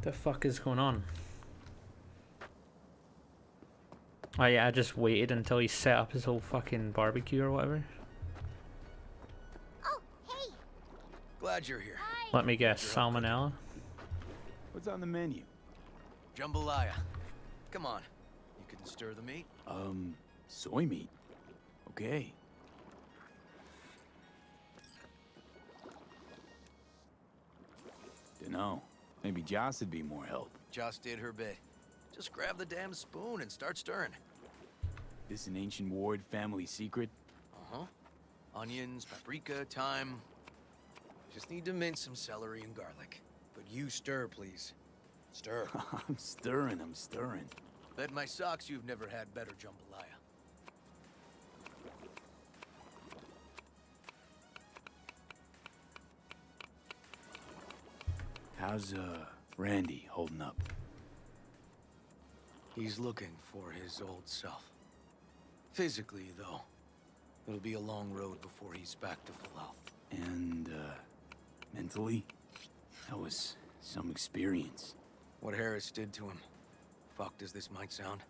The fuck is going on? Oh yeah, I just waited until he set up his whole fucking barbecue or whatever. Oh, hey. Glad you're here. Hi. Let me guess, Your help cooking. salmonella? What's on the menu? Jambalaya. Come on. You can stir the meat. Soy meat. Okay. Dunno. Maybe Joss would be more help. Joss did her bit. Just grab the damn spoon and start stirring. This an ancient Ward family secret? Uh-huh. Onions, paprika, thyme. Just need to mince some celery and garlic. But you stir, please. Stir. I'm stirring. Bet my socks you've never had better jambalaya. How's, Randy holding up? He's looking for his old self. Physically, though. It'll be a long road before he's back to full health. And, mentally? That was some experience. What Harris did to him, fucked as this might sound,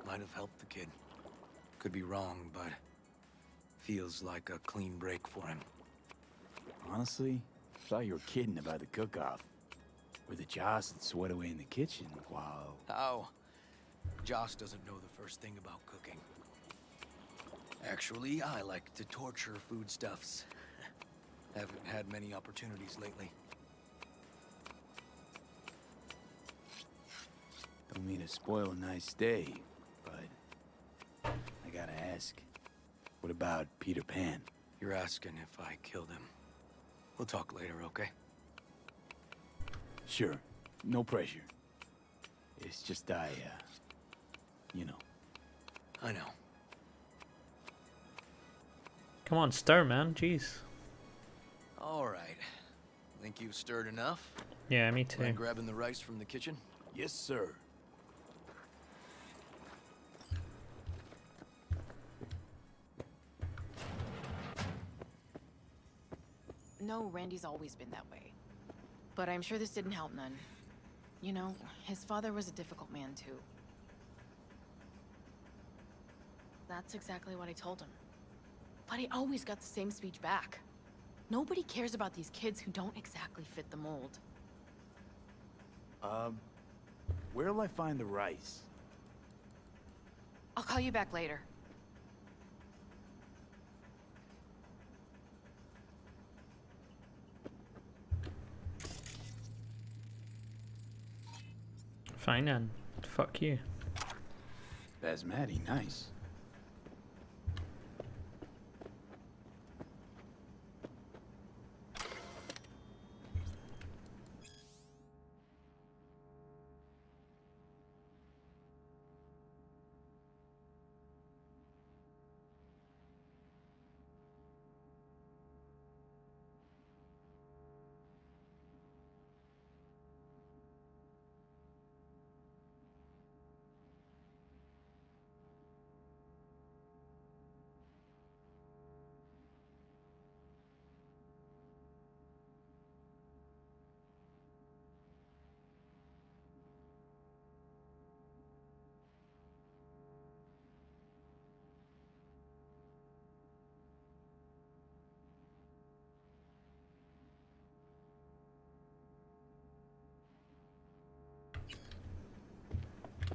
might have helped the kid. Could be wrong, but feels like a clean break for him. Honestly, thought you were kidding about the cook-off. Where the Joss would sweat away in the kitchen while... How? Joss doesn't know the first thing about cooking. Actually, I like to torture foodstuffs. Haven't had many opportunities lately. Don't mean to spoil a nice day, but... I gotta ask. What about Peter Pan? You're asking if I killed him. We'll talk later, okay? Sure. No pressure. It's just you know. I know. Come on, stir, man. Jeez. All right. Think you've stirred enough? Yeah, me too. Mind grabbing the rice from the kitchen? Yes, sir. No, Randy's always been that way. But I'm sure this didn't help none. You know, his father was a difficult man, too. That's exactly what I told him. But I always got the same speech back. Nobody cares about these kids who don't exactly fit the mold. Where'll I find the rice? I'll call you back later. Fine then. Fuck you. Basmati, nice.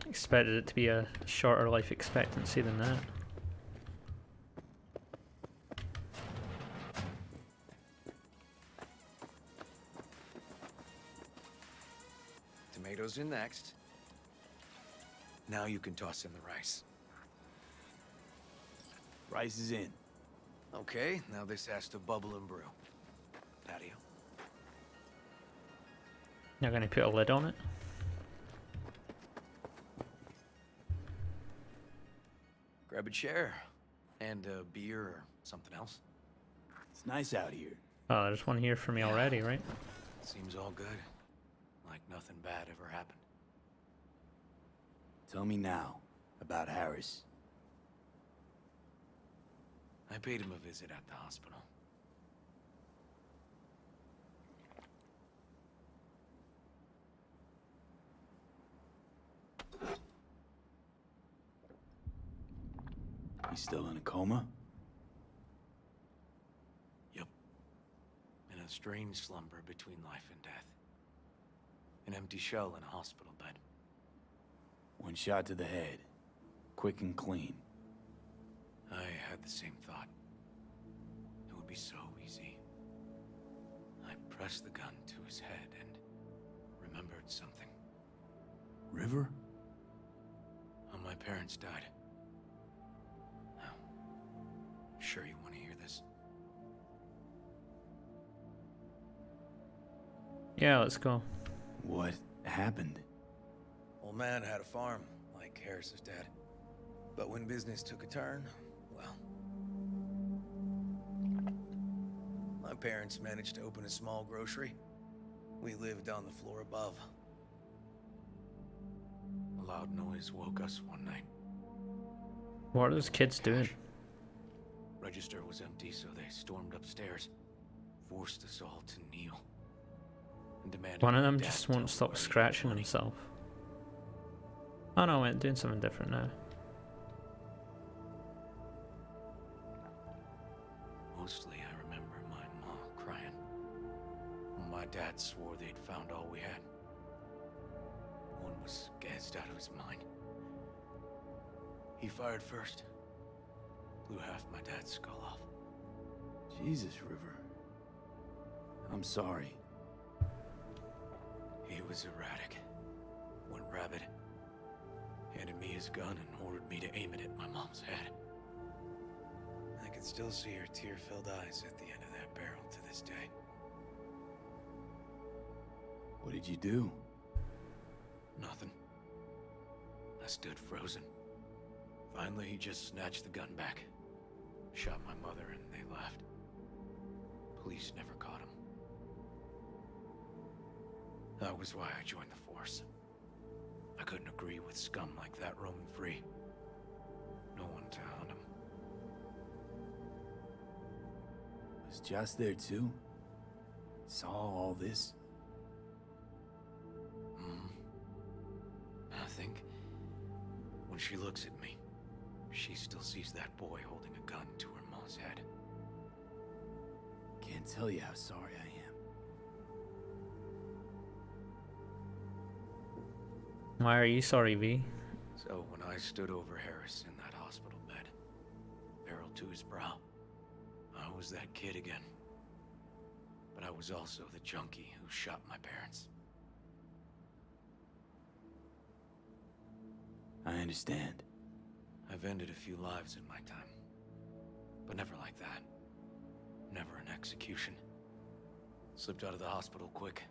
Expected it to be a shorter life expectancy than that. Tomatoes in next. Now you can toss in the rice. Rice is in. Okay, now this has to bubble and brew. Patio. Not gonna put a lid on it. Grab a chair. And a beer or something else. It's nice out here. Oh, there's one here for me already, right? Seems all good. Like nothing bad ever happened. Tell me now about Harris. I paid him a visit at the hospital. – He's still in a coma? Yep. In a strange slumber between life and death. An empty shell in a hospital bed. One shot to the head. Quick and clean. I had the same thought. It would be so easy. I pressed the gun to his head and remembered something. River? How my parents died. Now, sure you want to hear this? Yeah, let's go. What happened? Old man had a farm, like Harris's dad. But when business took a turn, well... my parents managed to open a small grocery. We lived on the floor above. A loud noise woke us one night. What are those kids doing? Register was empty, so they stormed upstairs, forced us all to kneel, and demanded One of my them dad just tell won't me stop where he got scratching money. himself. Oh no, wait, doing something different now. Mostly, I remember my ma crying. My dad swore they'd found all we had. One was gassed out of his mind. He fired first. Blew half my dad's skull off. Jesus, River. I'm sorry. He was erratic. Went rabid. Handed me his gun and ordered me to aim it at my mom's head. I can still see her tear-filled eyes at the end of that barrel to this day. What did you do? Nothing. I stood frozen. Finally, he just snatched the gun back. Shot my mother and they left. Police never caught him. That was why I joined the force. I couldn't agree with scum like that roaming free. No one to hound him. Was Joss there too? Saw all this? I think when she looks at me, she still sees that boy holding a gun to her mom's head. Can't tell you how sorry I am. Why are you sorry, V? So when I stood over Harris in that hospital bed, barrel to his brow, I was that kid again. But I was also the junkie who shot my parents. I understand. I've ended a few lives in my time, but never like that. Never an execution. Slipped out of the hospital quick.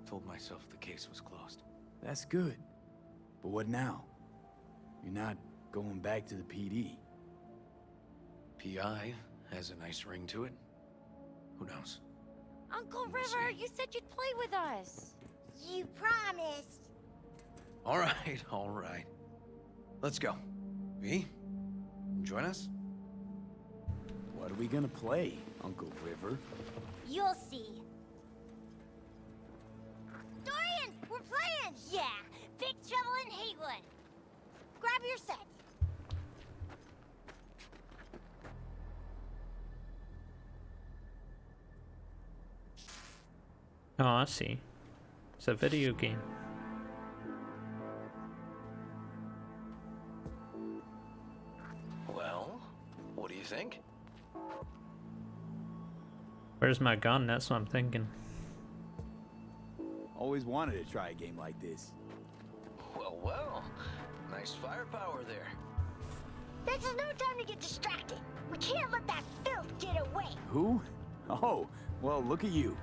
Told myself the case was closed. That's good. But what now? You're not going back to the PD. PI has a nice ring to it. Who knows? Uncle We'll River, see. you said you'd play with us. You promised. All right, all right. Let's go. V, join us? What are we gonna play, Uncle River? You'll see. Dorian, we're playing! Yeah, Big Trouble in Haywood. Grab your set. Oh, I see. It's a video game. Well, what do you think? Where's my gun? That's what I'm thinking. Always wanted to try a game like this. Well, well. Nice firepower there. This is no time to get distracted. We can't let that filth get away. Who? Oh, well, look at you.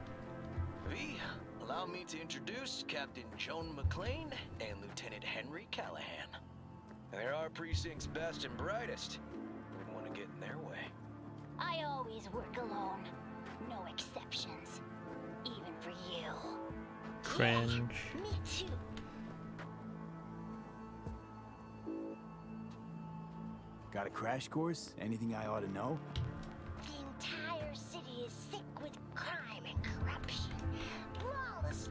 V, allow me to introduce Captain Joan McClane and Lieutenant Henry Callahan. They're our precinct's best and brightest. Wouldn't want to get in their way. I always work alone. No exceptions. Even for you. Cringe. Yeah, me too. Got a crash course? Anything I ought to know? The entire city is sick with crime and corruption. Lawless.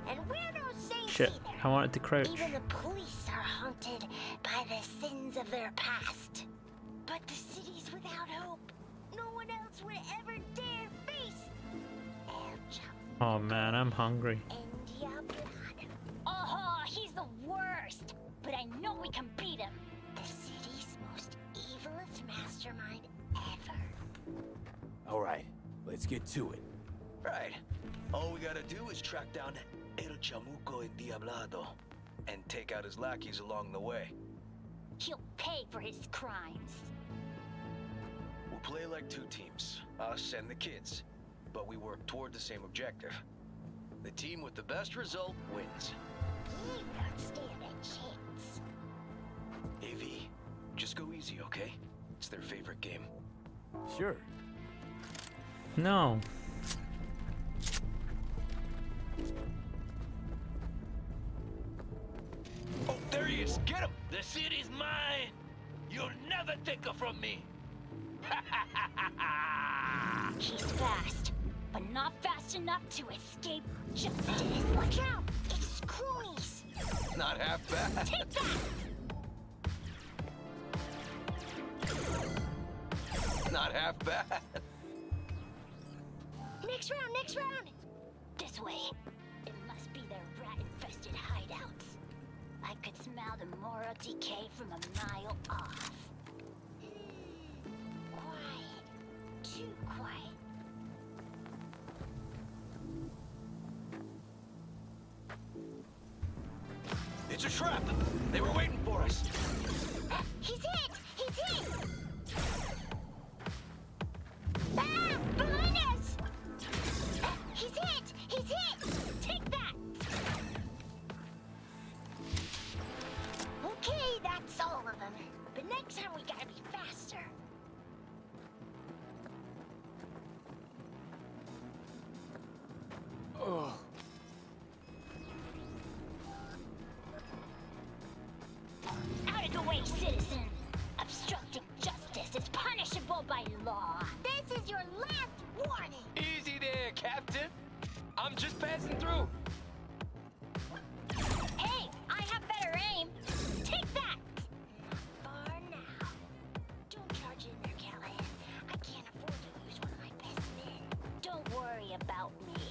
And we're no saints Shit, either. I wanted to crouch. Even the police are haunted by the sins of their past. thought the city's without hope. No one else would ever dare face El Chapo Oh man, I'm hungry. and Diablado. Oh, he's the worst. But I know we can beat him. The city's most evilest mastermind ever. All right, let's get to it. Right. All we gotta do is track down El Chamuco Endiablado and take out his lackeys along the way. He'll pay for his crimes. We'll play like two teams, us and the kids, but we work toward the same objective. The team with the best result wins. He don't stand a chance. AV, just go easy, okay? It's their favorite game. Sure. No. Oh, there he is! Get him! The city's mine! You'll never take her from me! He's fast, but not fast enough to escape justice. Watch out! It's Cronies! Not half bad. Take that! Not half bad. Next round, next round! This way. It must be their rat-infested hideouts. I could smell the moral decay from a mile off. Quiet. Too quiet. It's a trap! They were waiting for us! He's hit! He's hit! Ah! Behind us! He's hit! He's hit! Take that! Okay, that's all of them. But next time we gotta be faster. Oh, Out of the way, citizen! Obstructing justice is punishable by law. This is your last warning! Easy there, Captain! I'm just passing through! Hey, I have better aim. Take that! For now. Don't charge in there, Callahan. I can't afford to lose one of my best men. Don't worry about me.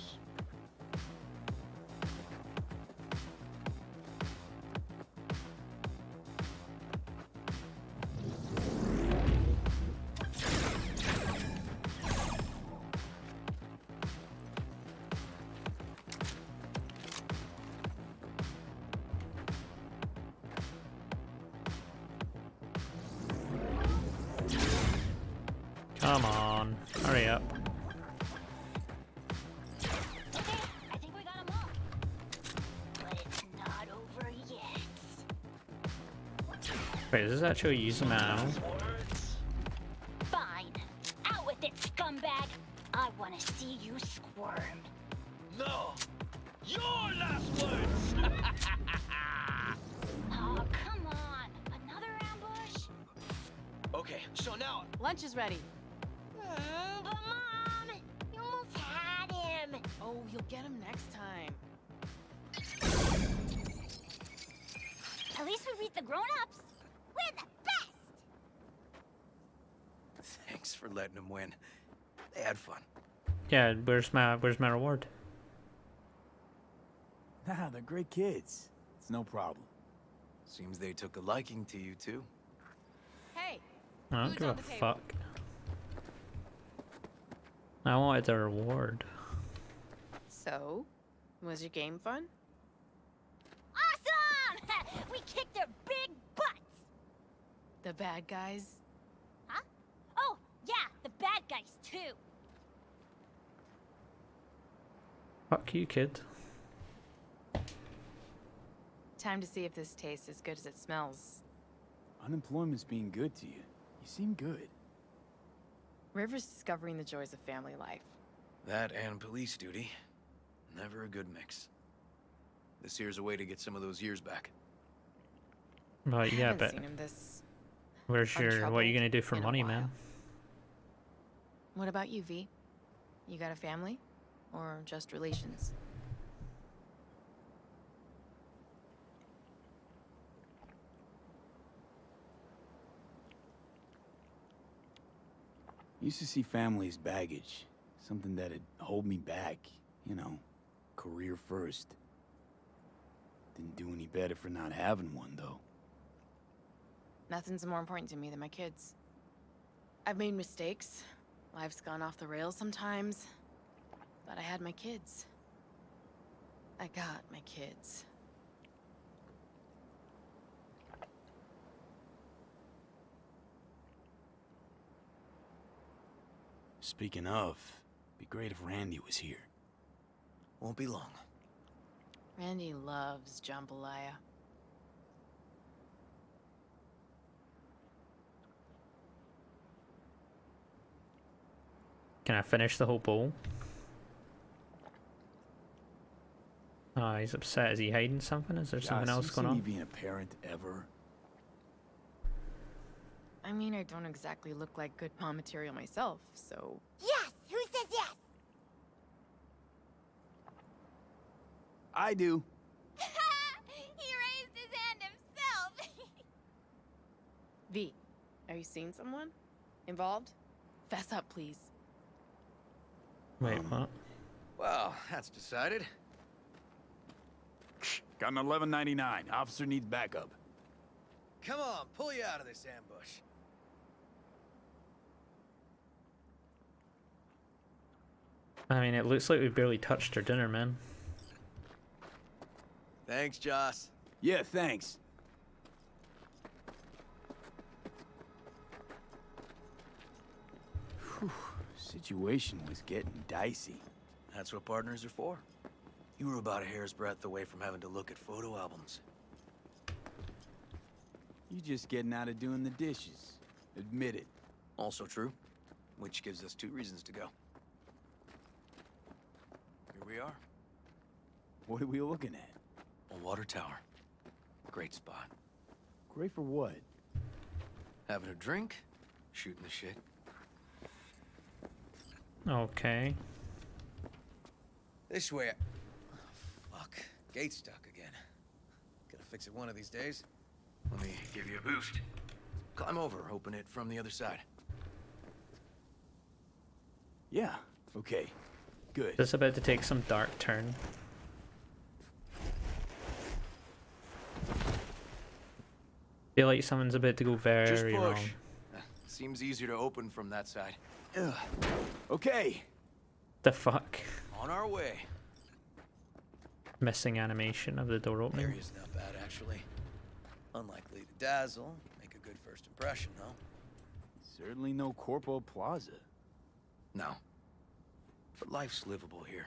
Come on. Hurry up. Okay, I think we got them all. But it's not over yet. Wait, is this actually using my ammo? Words. Fine. Out with it, scumbag. I want to see you squirm. No! Your last words! Oh, come on. Another ambush? Okay, so now... Lunch is ready. But Mom, you almost had him. Oh, you'll get him next time. At least we beat the grown-ups. We're the best. Thanks for letting them win. They had fun. Yeah, where's my reward? nah, they're great kids. It's no problem. Seems they took a liking to you, too. Hey, I don't Food's give on a the table. fuck. I wanted the reward. so, was your game fun? Awesome! We kicked their big butts. The bad guys? Huh? Oh, yeah, the bad guys, too. Fuck you, kid. Time to see if this tastes as good as it smells. Unemployment's being good to you. You seem good. River's discovering the joys of family life. That and police duty. Never a good mix. This here's a way to get some of those years back. But I yeah, haven't but seen him this. where's your... What are you untroubled gonna do for in a money, while. man? What about you, V? You got a family? Or just relations? Used to see family as baggage. Something that'd hold me back. You know, career first. Didn't do any better for not having one, though. Nothing's more important to me than my kids. I've made mistakes. Life's gone off the rails sometimes. But I had my kids. I got my kids. Speaking of, be great if Randy was here. Won't be long. Randy loves jambalaya. Can I finish the whole bowl? Oh, he's upset. Is he hiding something? Is there something else going You on? see me being a parent ever? I mean, I don't exactly look like good mom material myself, so... Yes! Who says yes? I do. He raised his hand himself! V, are you seeing someone? Involved? Fess up, please. Wait, what? Well, that's decided. Got an 1199. Officer needs backup. Come on, pull you out of this ambush. I mean, it looks like we barely touched our dinner, man. Thanks, Joss. Yeah, thanks. Whew, situation was getting dicey. That's what partners are for. You were about a hair's breadth away from having to look at photo albums. You just getting out of doing the dishes. Admit it. Also true, which gives us 2 reasons to go. Here we are, What are we looking at? a water tower. Great spot. Great for what? Having a drink, shooting the shit. Okay. This way. Oh, fuck. Gate's stuck again. Gonna fix it one of these days. Let me give you a boost. Climb over, open it from the other side. Yeah, okay. Good. This is about to take some dark turn. Feel like someone's about to go Just very push. wrong. Seems easier to open from that side. Ugh. Okay. The fuck? On our way. Missing animation of the door opening. Area's not bad, actually. Unlikely to dazzle. Make a good first impression, though. Certainly no Corpo Plaza. No. But life's livable here.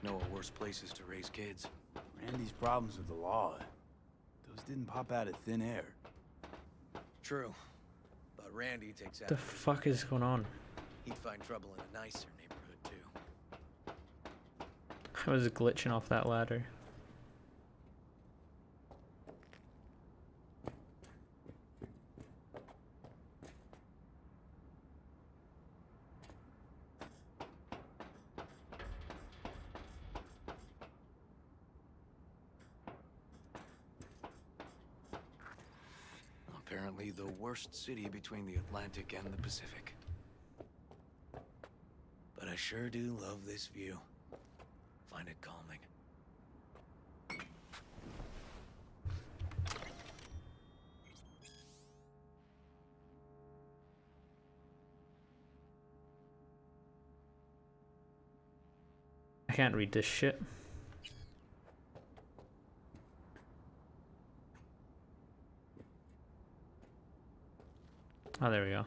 No worse places to raise kids. Randy's problems with the law. Those didn't pop out of thin air. True. But Randy takes The out. fuck is going on? He'd find trouble in a nicer neighborhood, too. I was glitching off that ladder. Apparently the worst city between the Atlantic and the Pacific. But I sure do love this view. Find it calming. I can't read this shit. Oh, there we go.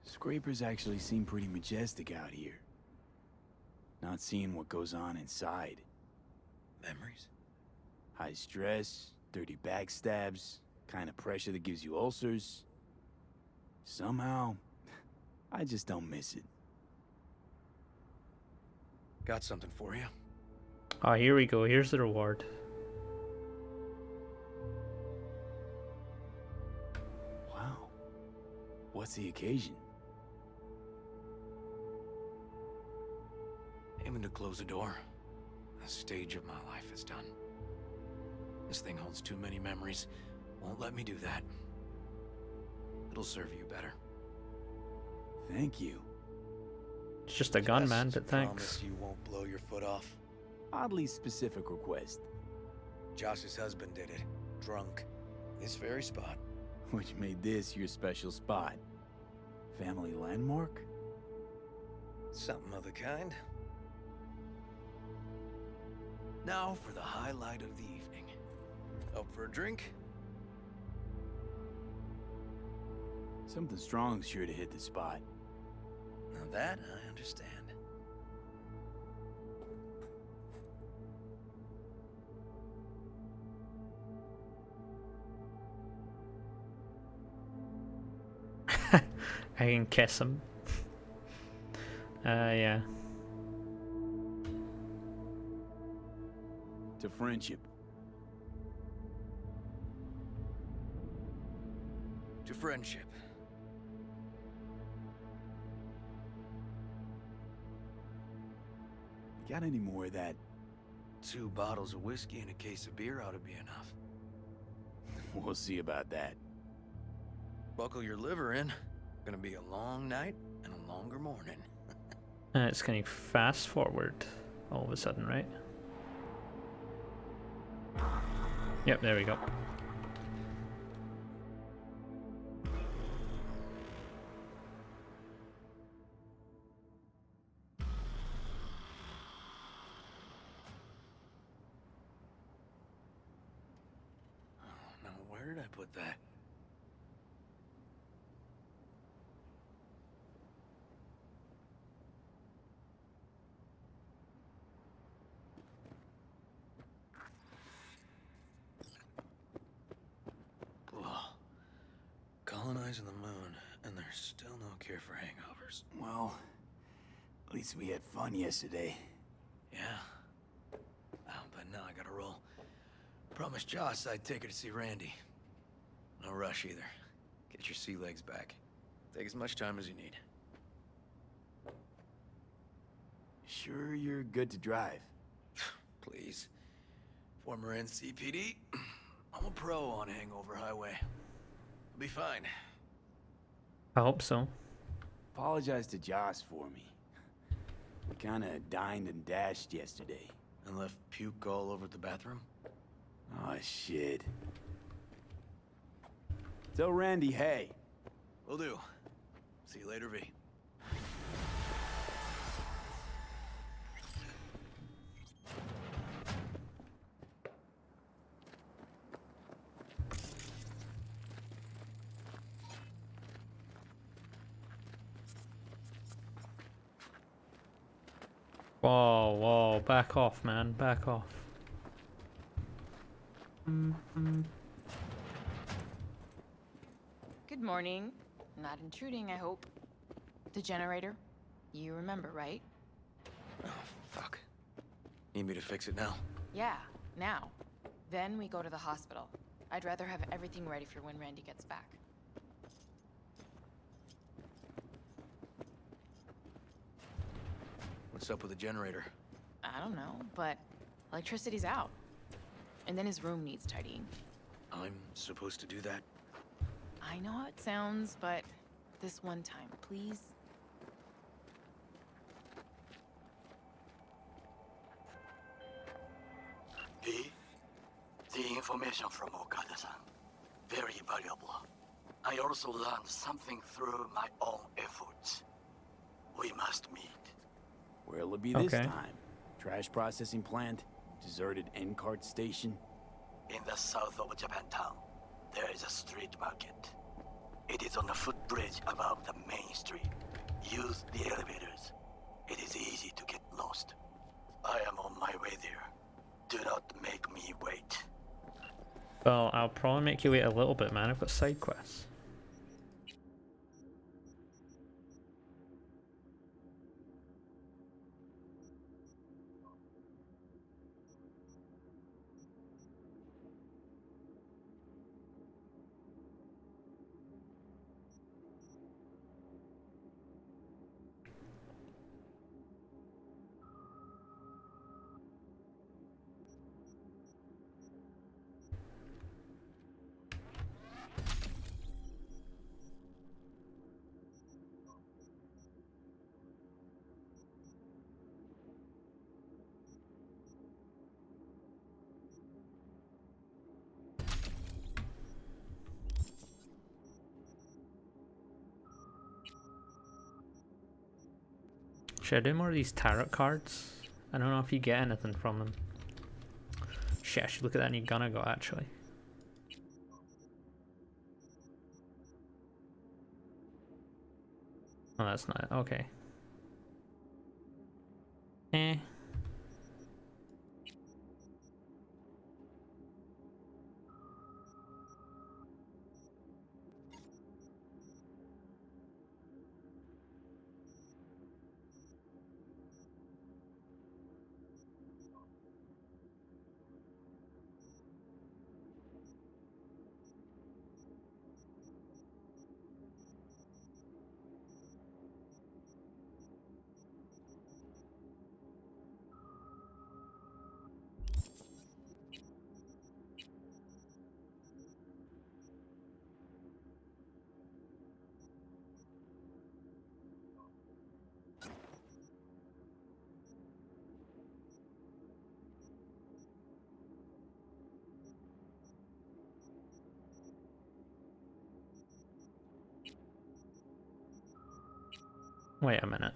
Scrapers actually seem pretty majestic out here. Not seeing what goes on inside. Memories? High stress, dirty backstabs, kind of pressure that gives you ulcers. Somehow, I just don't miss it. Got something for you. Oh, here we go. Here's the reward. Wow. What's the occasion? Aiming to close the door. The stage of my life is done. This thing holds too many memories. Won't let me do that. It'll serve you better. Thank you. It's just a gun, man, but Promise thanks. you won't blow your foot off. Oddly specific request. Josh's husband did it. Drunk. This very spot. Which made this your special spot. Family landmark? Something of the kind. Now for the highlight of the evening. Up for a drink? Something strong's sure to hit the spot. Now that I understand. I can kiss him. Yeah. To friendship. To friendship. Got any more of that? 2 bottles of whiskey and a case of beer ought to be enough. We'll see about that. Buckle your liver in. Gonna be a long night and a longer morning. It's going to fast forward all of a sudden, right? Yep, there we go. Now where did I put that? Colonizing the moon, and there's still no cure for hangovers. Well, at least we had fun yesterday. Yeah. But now I gotta roll. Promised Joss I'd take her to see Randy. No rush either. Get your sea legs back. Take as much time as you need. Sure you're good to drive? Please. Former NCPD. I'm a pro on Hangover Highway. I'll be fine. I hope so. Apologize to Joss for me. We kinda dined and dashed yesterday. And left puke all over the bathroom? Oh, shit. Tell Randy, hey. Will do. See you later, V. Whoa, whoa, back off, man, back off. Good morning. Not intruding, I hope. The generator? You remember, right? Oh, fuck. Need me to fix it now? Yeah, now. Then we go to the hospital. I'd rather have everything ready for when Randy gets back. What's up with the generator? I don't know, but electricity's out. And then his room needs tidying. I'm supposed to do that? I know how it sounds, but this one time, please. The information from Okada-san, very valuable. I also learned something through my own efforts. We must meet. Where'll it be this Okay. time? Trash processing plant? Deserted N-cart station? In the south of Japantown, there is a street market. It is on the footbridge above the main street. Use the elevators. It is easy to get lost. I am on my way there. Do not make me wait. Well, I'll probably make you wait a little bit, man. I've got side quests. Should I do more of these tarot cards? I don't know if you get anything from them. Shit, I should look at that new gun I got actually. Oh, that's not it. Okay. Eh. Wait a minute.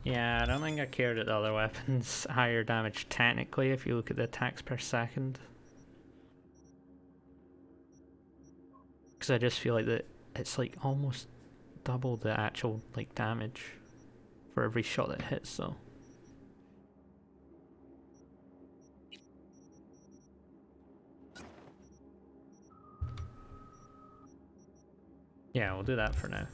Yeah, I don't think I cared that the other weapons higher damage technically if you look at the attacks per second. Because I just feel like that it's like almost double the actual like damage for every shot that hits though. Yeah, we'll do that for now.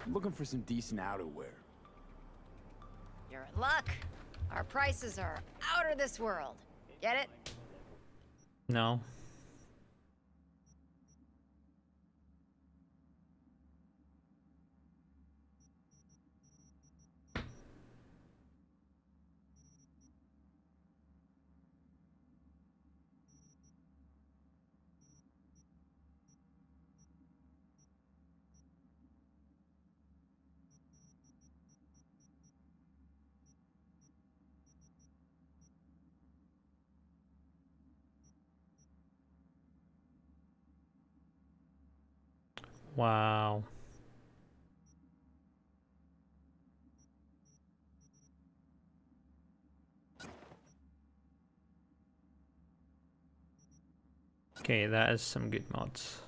I'm looking for some decent outerwear. You're in luck. Our prices are out of this world. Get it? No. Wow. Okay, that is some good mods.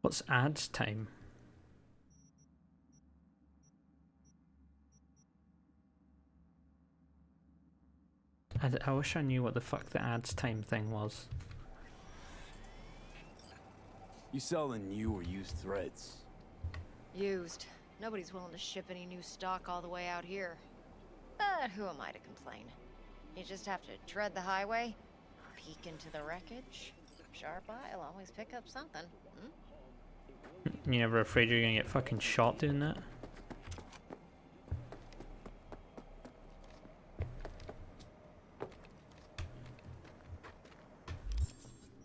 What's ads time? I wish I knew what the fuck the ads time thing was. You selling new or used threads? Used. Nobody's willing to ship any new stock all the way out here. But who am I to complain? You just have to tread the highway, peek into the wreckage. Sharp eye'll always pick up something. Hmm? You never afraid you're gonna get fucking shot doing that?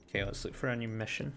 Okay, let's look for a new mission.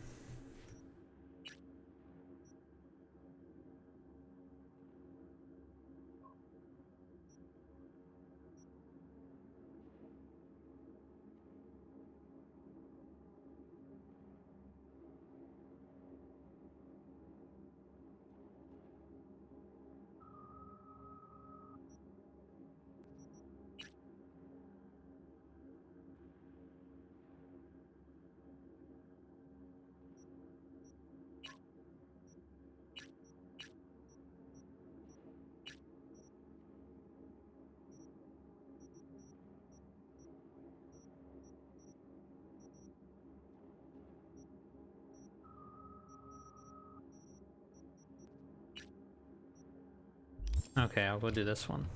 Okay, I'll go do this one.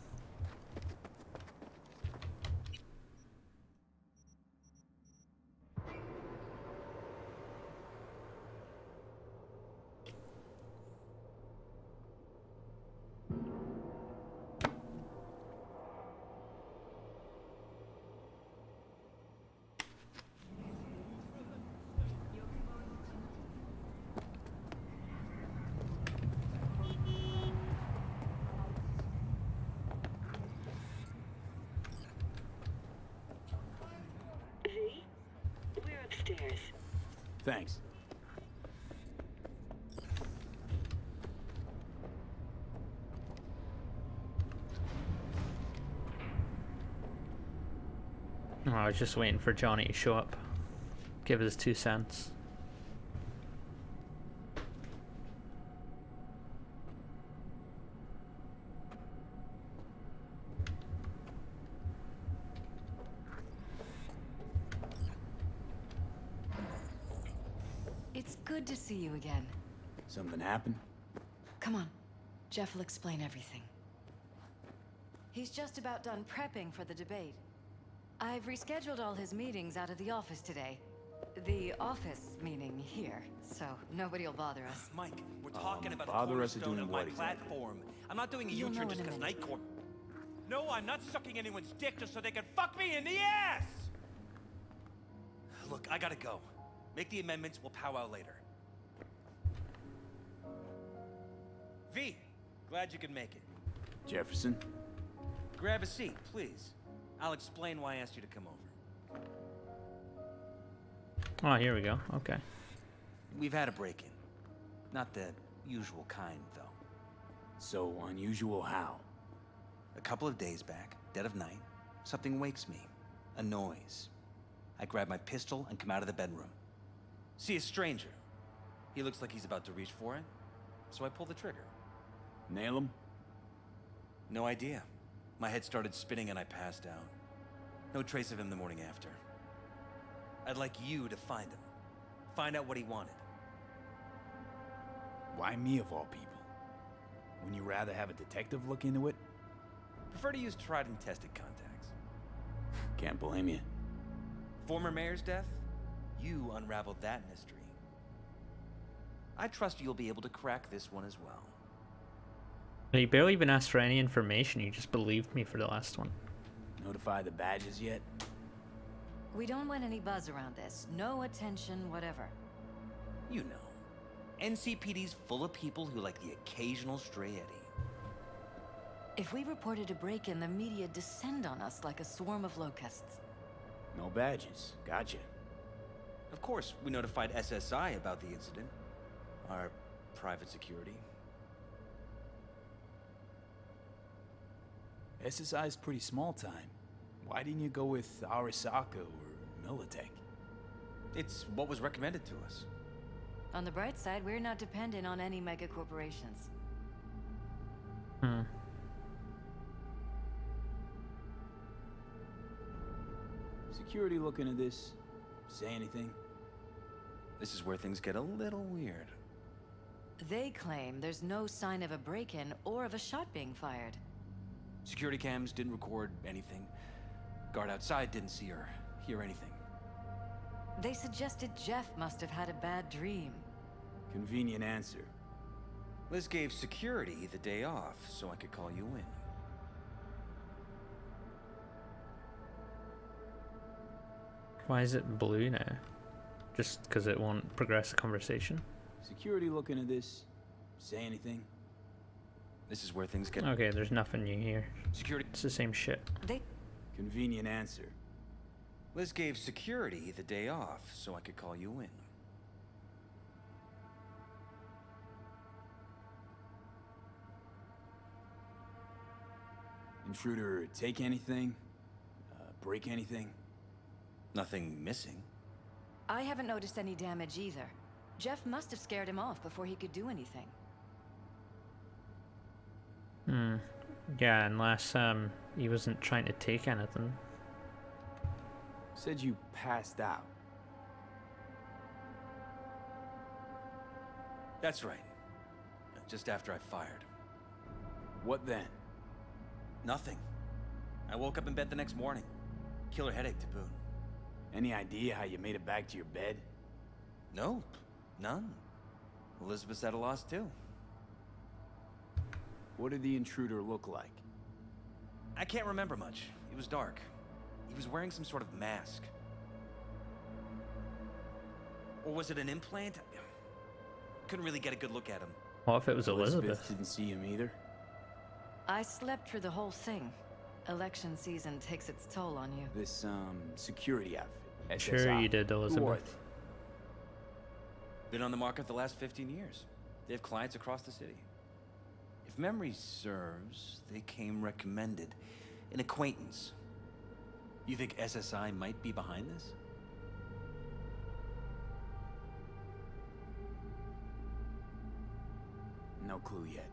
We're upstairs. Thanks. Oh, I was just waiting for Johnny to show up. Give us 2 cents. It's good to see you again. Something happened? Come on. Jeff will explain everything. He's just about done prepping for the debate. I've rescheduled all his meetings out of the office today. The office meaning here, so nobody'll bother us. Mike, we're talking about bother the us or cornerstone doing of my what exactly? platform. I'm not doing a You'll U-turn know just in a because minute. Night Court. No, I'm not sucking anyone's dick just so they can fuck me in the ass! Look, I gotta go. Make the amendments, we'll powwow later. V, glad you could make it. Jefferson? Grab a seat, please. I'll explain why I asked you to come over. Oh, here we go. Okay. We've had a break-in. Not the usual kind, though. So unusual how? A couple of days back, dead of night, something wakes me. A noise. I grab my pistol and come out of the bedroom. See a stranger. He looks like he's about to reach for it, so I pull the trigger. Nail him? No idea. My head started spinning and I passed out. No trace of him the morning after. I'd like you to find him. Find out what he wanted. Why me of all people? Wouldn't you rather have a detective look into it? Prefer to use tried and tested contacts. Can't blame you. Former mayor's death? You unraveled that mystery. I trust you'll be able to crack this one as well. You barely even asked for any information, you just believed me for the last one. Notify the badges yet? We don't want any buzz around this. No attention, whatever. You know, NCPD's full of people who like the occasional stray eddy. If we reported a break-in, the media descend on us like a swarm of locusts. No badges. Gotcha. Of course, we notified SSI about the incident. Our private security. SSI's pretty small time. Why didn't you go with Arasaka or Militech? It's what was recommended to us. On the bright side, we're not dependent on any mega corporations. Hmm. Security looking at this. Say anything? This is where things get a little weird. They claim there's no sign of a break-in or of a shot being fired. Security cams didn't record anything. Guard outside didn't see or hear anything. They suggested Jeff must have had a bad dream. Convenient answer. Liz gave security the day off so I could call you in. Why is it blue now? Just because it won't progress the conversation? Security looking at this. Say anything? This is where things get... Okay, there's nothing new here. Security... It's the same shit. Convenient answer. Liz gave security the day off so I could call you in. Intruder take anything? Break anything? Nothing missing. I haven't noticed any damage either. Jeff must have scared him off before he could do anything. Hmm. Yeah, unless he wasn't trying to take anything. Said you passed out. That's right. Just after I fired. What then? Nothing. I woke up in bed the next morning. Killer headache to boot. Any idea how you made it back to your bed? Nope. None. Elizabeth's at a loss too. What did the intruder look like? I can't remember much. It was dark. He was wearing some sort of mask. Or was it an implant? Couldn't really get a good look at him. What if it was Elizabeth? Didn't see him either. I slept through the whole thing. Election season takes its toll on you. This, security outfit. Sure SSI. you did, Who are Elizabeth. Been on the market the last 15 years. They have clients across the city. If memory serves, they came recommended. An acquaintance. You think SSI might be behind this? No clue yet.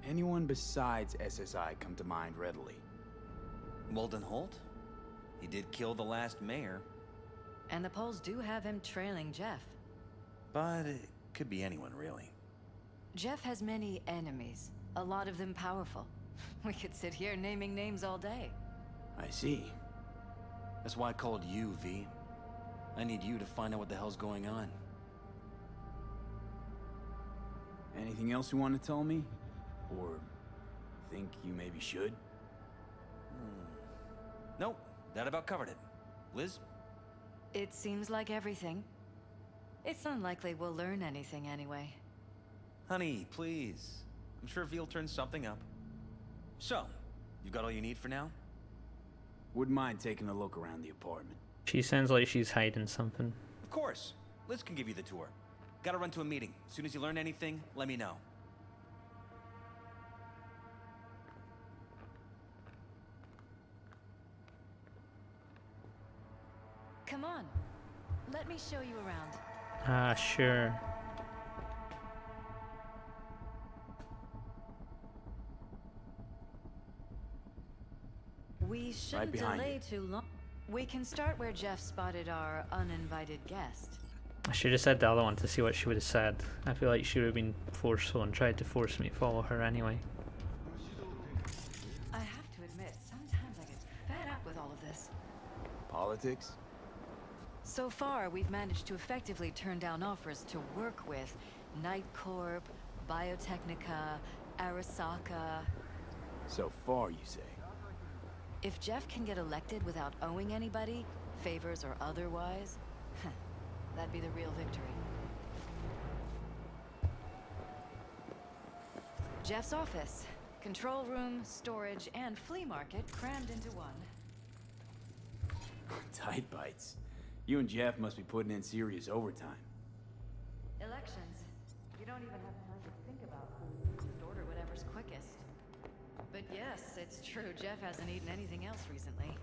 Anyone besides SSI come to mind readily? Walden Holt? He did kill the last mayor. And the polls do have him trailing Jeff. But it could be anyone, really. Jeff has many enemies, a lot of them powerful. We could sit here naming names all day. I see. That's why I called you, V. I need you to find out what the hell's going on. Anything else you want to tell me? Or think you maybe should? Nope, that about covered it. Liz? It seems like everything. It's unlikely we'll learn anything anyway. Honey, please. I'm sure V'll turn something up. So, you got all you need for now? Wouldn't mind taking a look around the apartment. She sounds like she's hiding something. Of course. Liz can give you the tour. Gotta run to a meeting. As soon as you learn anything, let me know. Come on. Let me show you around. Ah, sure. We shouldn't behind delay too long. We can start where Jeff spotted our uninvited guest. I should have said the other one to see what she would have said. I feel like she would have been forceful and tried to force me to follow her anyway. I have to admit, sometimes I get fed up with all of this. Politics? So far, we've managed to effectively turn down offers to work with Night Corp, Biotechnica, Arasaka. So far, you say? If Jeff can get elected without owing anybody, favors or otherwise, that'd be the real victory. Jeff's office. Control room, storage, and flea market crammed into one. Tight bites. You and Jeff must be putting in serious overtime. Elections. You don't even have time to think about food. Just order whatever's quickest. But yes, it's true. Jeff hasn't eaten anything else recently.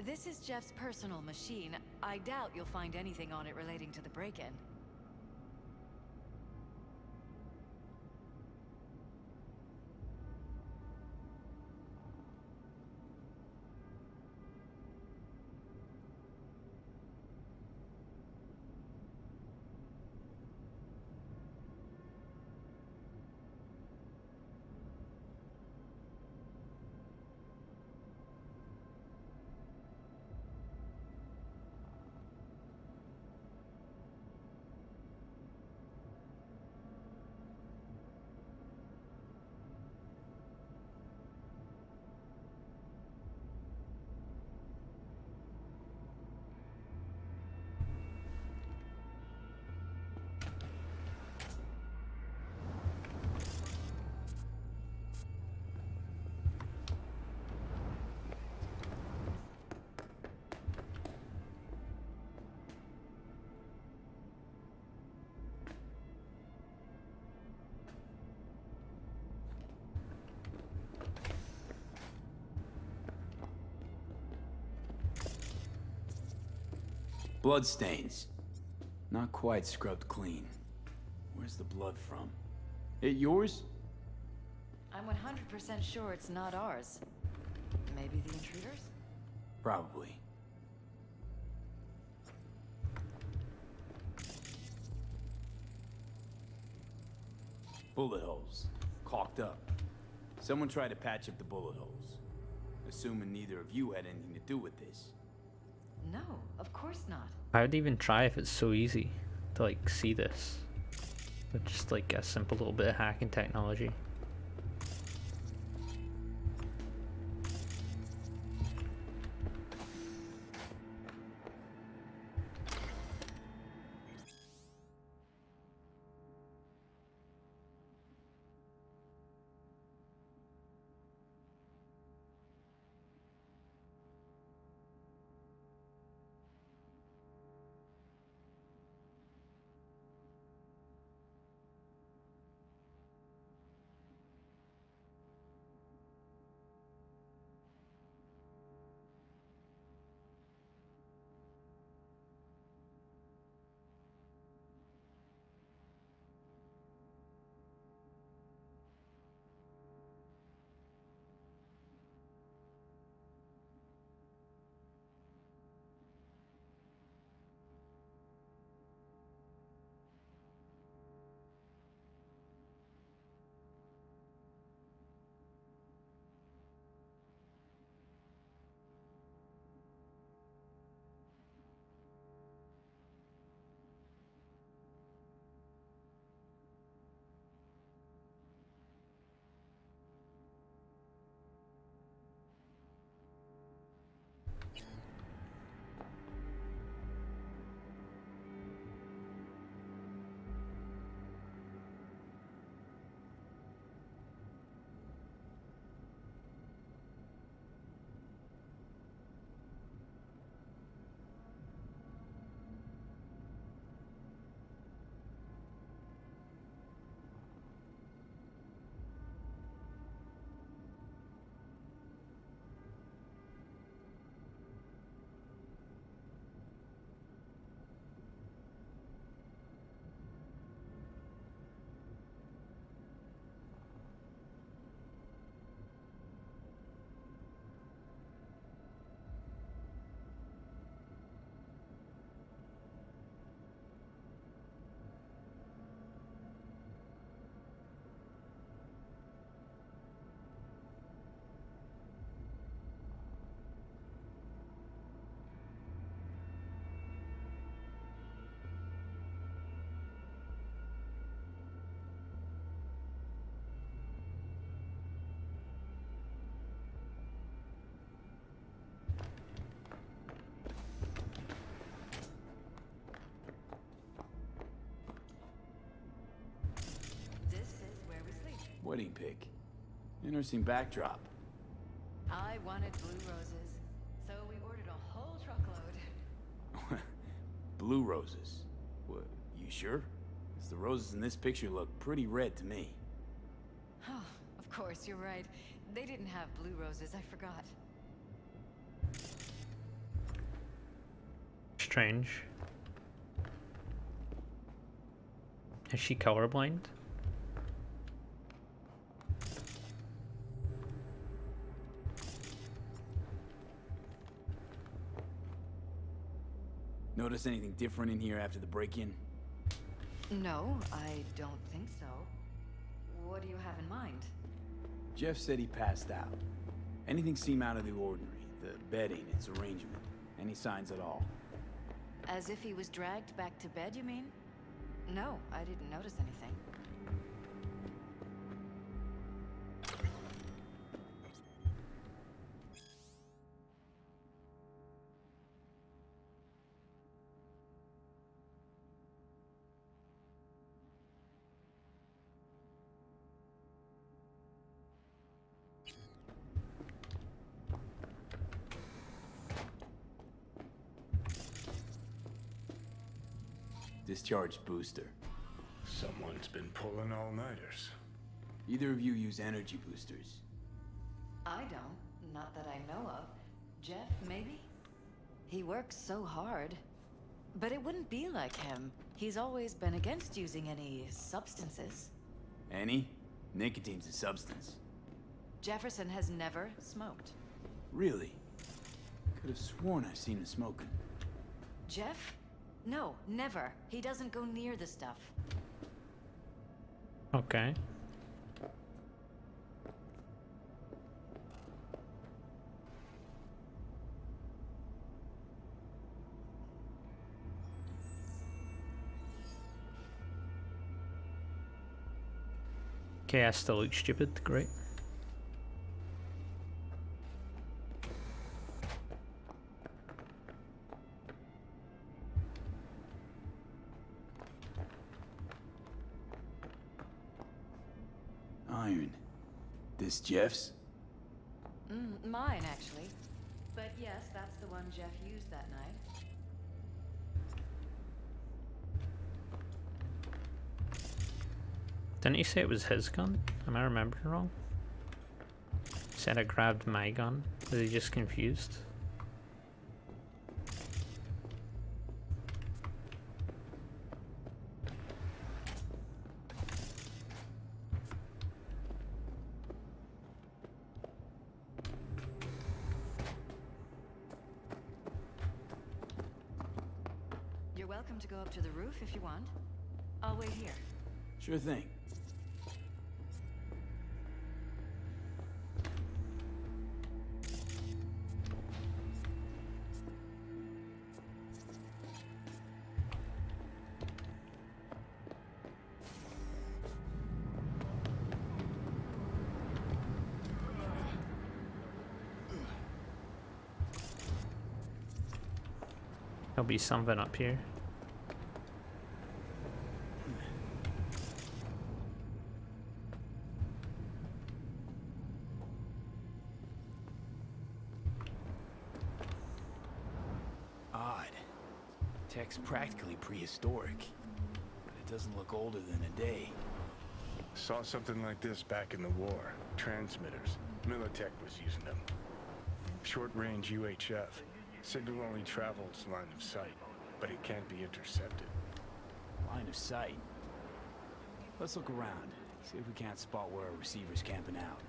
This is Jeff's personal machine. I doubt you'll find anything on it relating to the break-in. Bloodstains. Not quite scrubbed clean. Where's the blood from? It yours? I'm 100% sure it's not ours. Maybe the intruders? Probably. Bullet holes. Caulked up. Someone tried to patch up the bullet holes. Assuming neither of you had anything to do with this. No, of course not. I would even try if it's so easy to like see this. With just like a simple little bit of hacking technology. Wedding pic. Interesting backdrop. I wanted blue roses, so we ordered a whole truckload. Blue roses. What, you sure? 'Cause the roses in this picture look pretty red to me. Oh, of course, you're right. They didn't have blue roses, I forgot. strange. Is she colorblind? Notice anything different in here after the break-in? No, I don't think so. What do you have in mind? Jeff said he passed out. Anything seem out of the ordinary? The bedding, its arrangement. Any signs at all? As if he was dragged back to bed, you mean? No, I didn't notice anything. Discharged booster. Someone's been pulling all-nighters. Either of you use energy boosters? I don't. Not that I know of. Jeff, maybe? He works so hard. But it wouldn't be like him. He's always been against using any substances. Any? Nicotine's a substance. Jefferson has never smoked. Really? Could have sworn I've seen him smoking. Jeff? No, never. He doesn't go near the stuff. Okay. Okay, I still look stupid. Great. Iron. This Jeff's? Mine, actually. But yes, that's the one Jeff used that night. Didn't he say it was his gun? Am I remembering wrong? He said I grabbed my gun. Was he just confused? You're welcome to go up to the roof if you want. I'll wait here. Sure thing. There'll be something up here. Odd. Tech's practically prehistoric, but it doesn't look older than a day. Saw something like this back in the war. Transmitters. Militech was using them. Short-range UHF. Signal only travels line of sight, but it can't be intercepted. Line of sight. Let's look around. See if we can't spot where our receiver's camping out.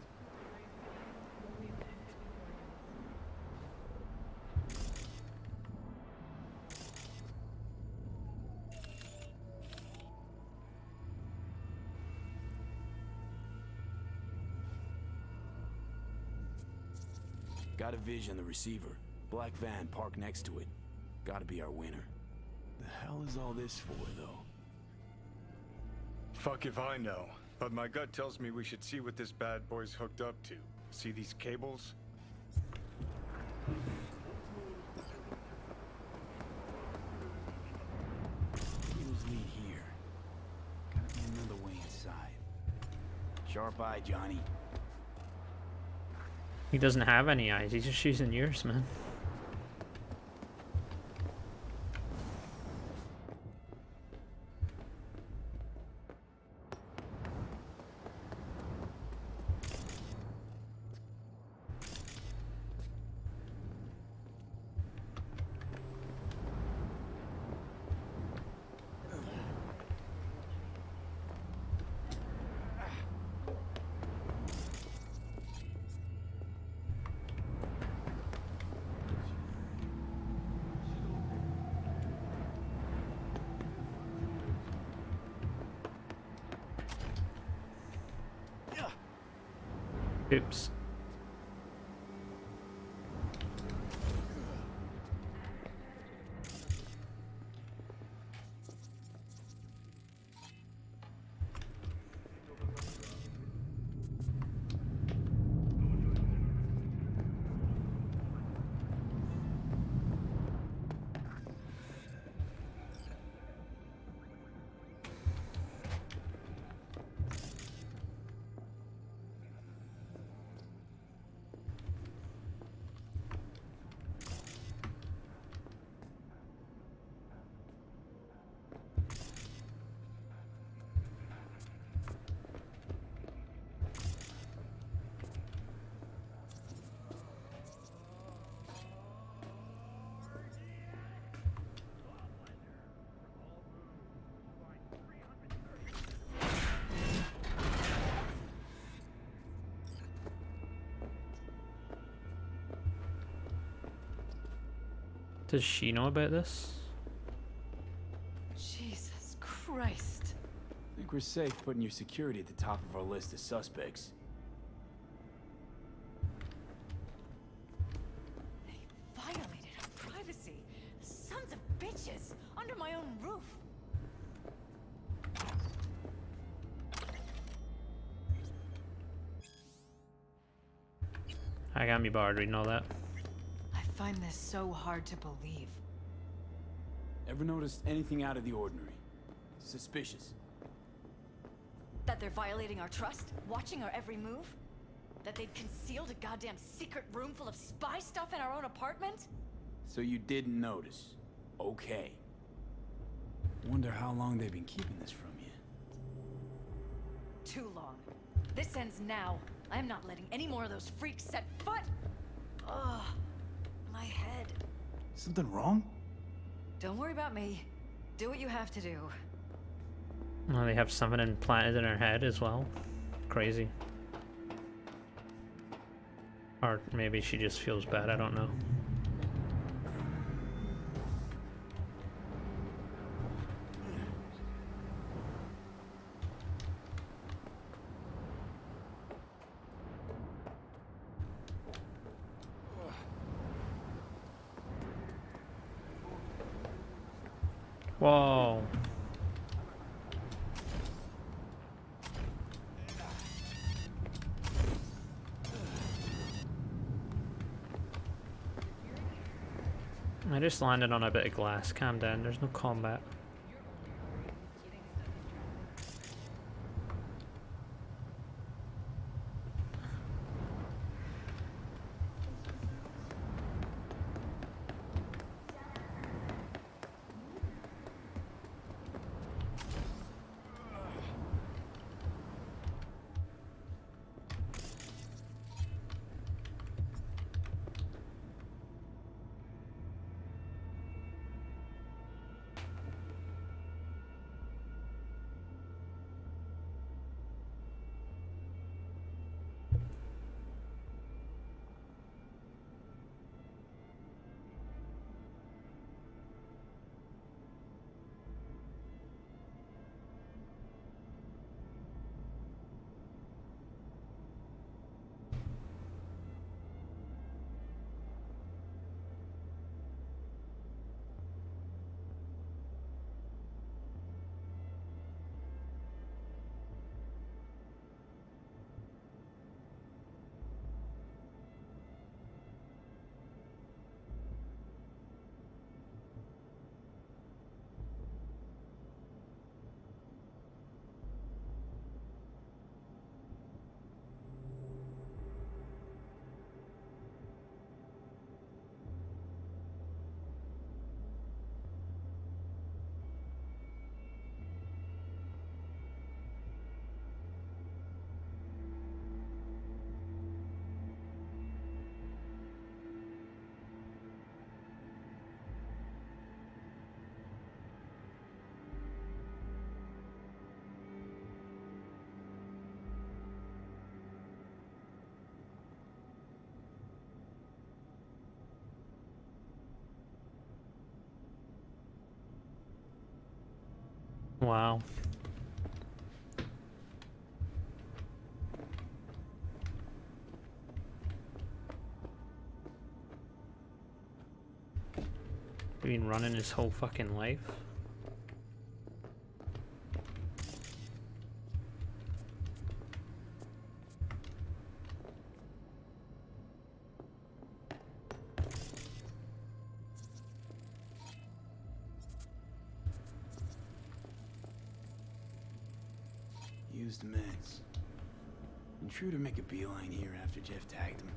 Got a vision, the receiver. Black van parked next to it. Gotta be our winner. The hell is all this for, though? Fuck if I know, but my gut tells me we should see what this bad boy's hooked up to. See these cables? Cables lead here. Gotta be another way inside. Sharp eye, Johnny. He doesn't have any eyes. He's just using yours, man. Oops. Does she know about this? Jesus Christ. I think we're safe putting your security at the top of our list of suspects. They violated our privacy. Sons of bitches! Under my own roof! I got me barred reading all that. I find this so hard to believe. Ever noticed anything out of the ordinary? Suspicious? That they're violating our trust? Watching our every move? That they'd concealed a goddamn secret room full of spy stuff in our own apartment? So you didn't notice. Okay. Wonder how long they've been keeping this from you. Too long. This ends now. I am not letting any more of those freaks set foot! Ugh. My head. Something wrong? Don't worry about me. Do what you have to do. Oh, they have something implanted in her head as well. Crazy. Or maybe she just feels bad, I don't know. Whoa. I just landed on a bit of glass. Calm down, there's no combat. Wow. been running his whole fucking life. Used meds. Intruder make a beeline here after Jeff tagged him.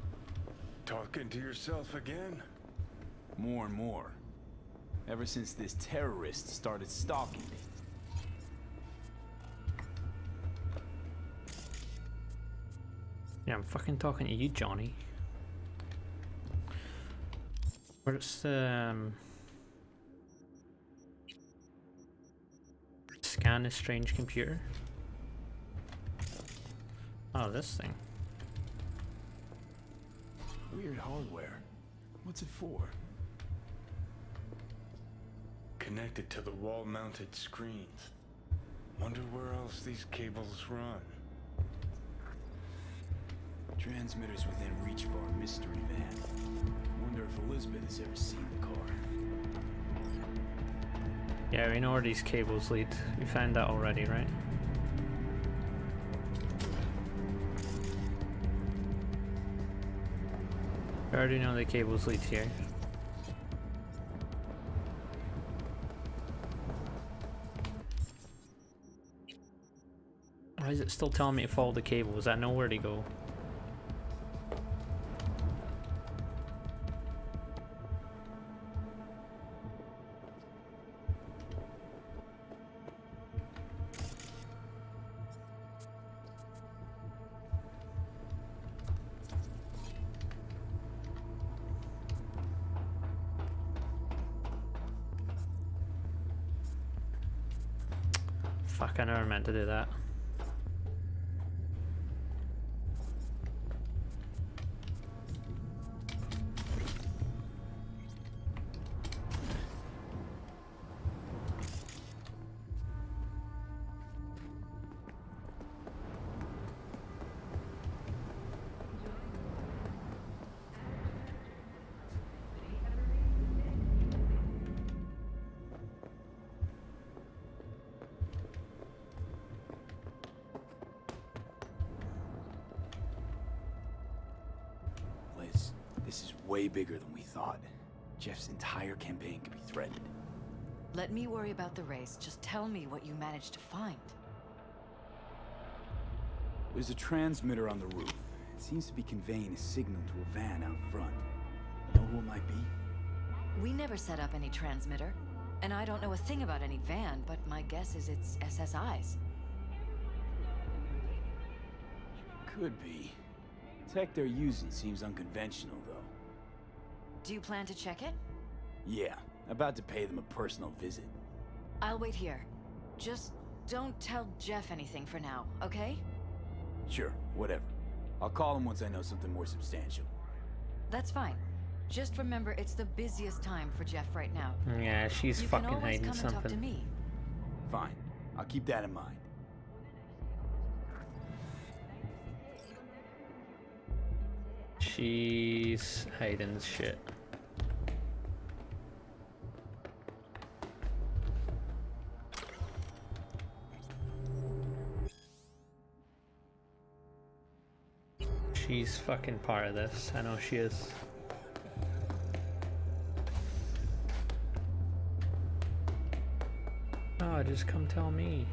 Talking to yourself again? More and more. Ever since this terrorist started stalking me. Yeah, I'm fucking talking to you, Johnny. Where's the scan this strange computer? Oh, this thing. Weird hardware. What's it for? Connected to the wall-mounted screens. Wonder where else these cables run. Transmitters within reach of our mystery van. Wonder if Elizabeth has ever seen the car. Yeah, we know where these cables lead. We found that already, right? I already know the cables lead here. Why is it still telling me to follow the cables? I know where to go. Fuck, I never meant to do that. This is way bigger than we thought. Jeff's entire campaign could be threatened. Let me worry about the race. Just tell me what you managed to find. There's a transmitter on the roof. It seems to be conveying a signal to a van out front. You know who it might be? We never set up any transmitter. And I don't know a thing about any van, but my guess is it's SSI's. Could be. Tech they're using seems unconventional, though. Do you plan to check it? Yeah, about to pay them a personal visit. I'll wait here. Just don't tell Jeff anything for now, okay? Sure, whatever. I'll call him once I know something more substantial. That's fine. Just remember it's the busiest time for Jeff right now. Yeah, she's fucking hiding You can always come and talk to something. me. Fine. I'll keep that in mind. She's hiding shit. She's fucking part of this. I know she is. Oh, just come tell me.